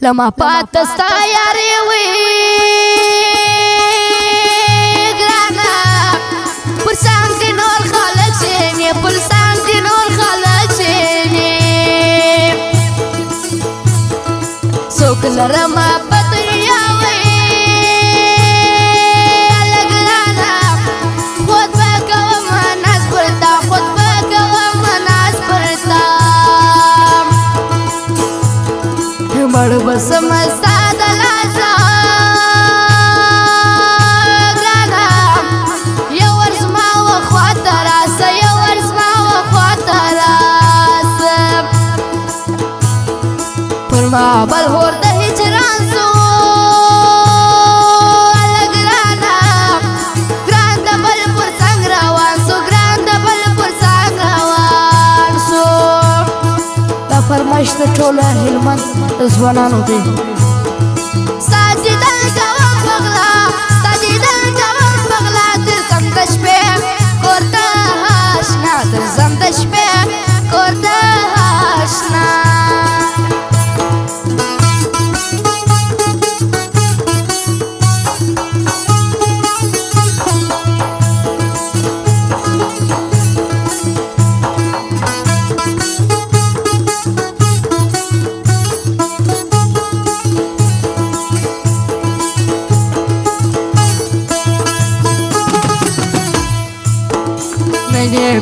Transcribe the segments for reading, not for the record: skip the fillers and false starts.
لما پاتستا یاری وی گرانا پرسان دی نور خلق شینی پرسان دی نور خلق شینی سوک لرما پتریا وی لگرانا خود بکو مناس پرتا خود بکو مناس پرتا بڑ بس مستا دلاسا گرانا یو ورز ما و خوات راس یو ورز ما و خوات راس پر ما بل هور د هجران سو گرانا گران د بل پر څنګ روان سو گران د بل پر څنګ روان سو دا فرمایش د ټولو هلمند ځوانانو دی ساجدل کوم پغلا ساجدل کوم پغلا تر زم د شپې کورته آشنا تر زم د شپې کورته آشنا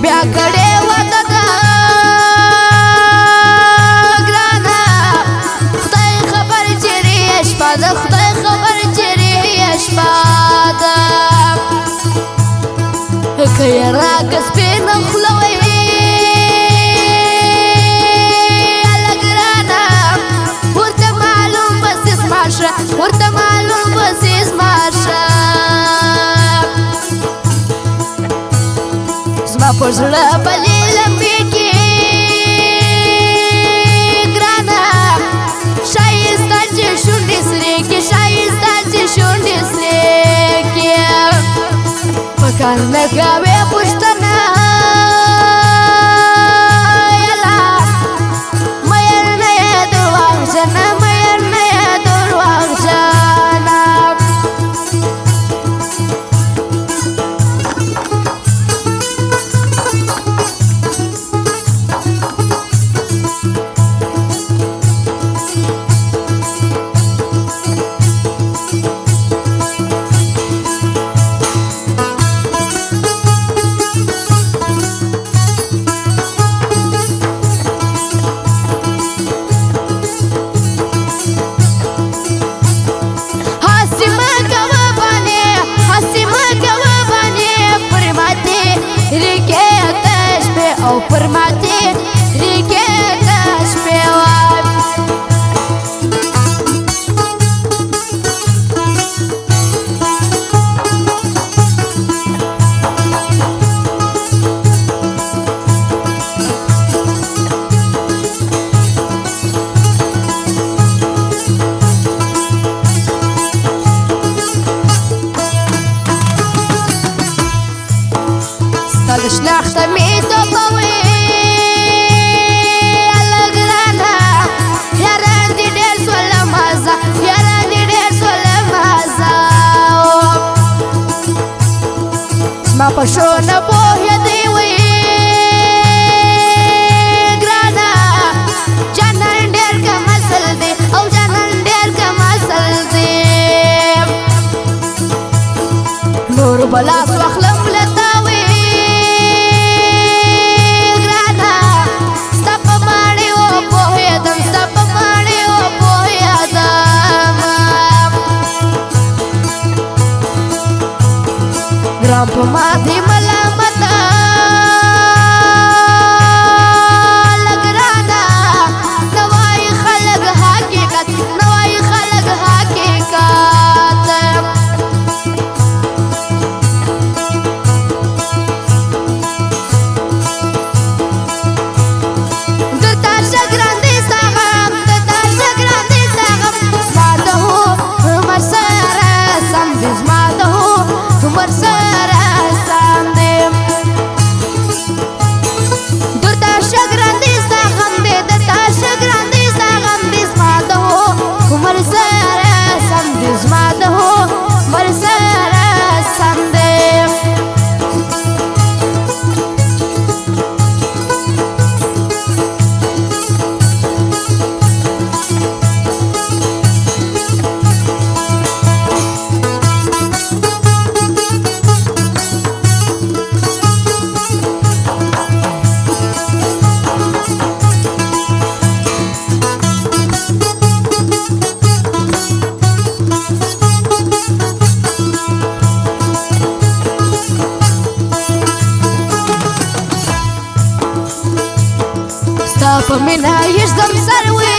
بیا کړه وته ګرانا خدای خبر چیرې شپه ده خدای خبر چیرې شپه ده که راکس په نخلوي ګرانا ورته معلوم بس اسماشه ورته معلوم بس اسماشه پر زړه بلې لمبې کې ګرانا ښایسته چې شونډې سرې کې ښایسته چې شونډې سرې کې په کار نه کوې پوښتنه یلا مین نه یې درواغجنه مین نه یې درواغجنه او پر ماتې ریګې د شپې وای ستا د شناخته مې توپوي ما پښو نه پوهېدی وی ګرانا جانان ډېر کم اصل دی او جانان ډېر کم اصل دی نور بلاس واخلم له تا وی ګرانا ستا په ماڼۍ وپوهېدم ستا په ماڼۍ وپوهېدم ګران په ما دې ملامته لګرانا نوای خلک حقیقت نوای خلک حقیقت درته ګران دې ساغم درته ګران دې ساغم زما د هو عمر سره سم دې زما د هو عمر سره په مینا یږدم سروي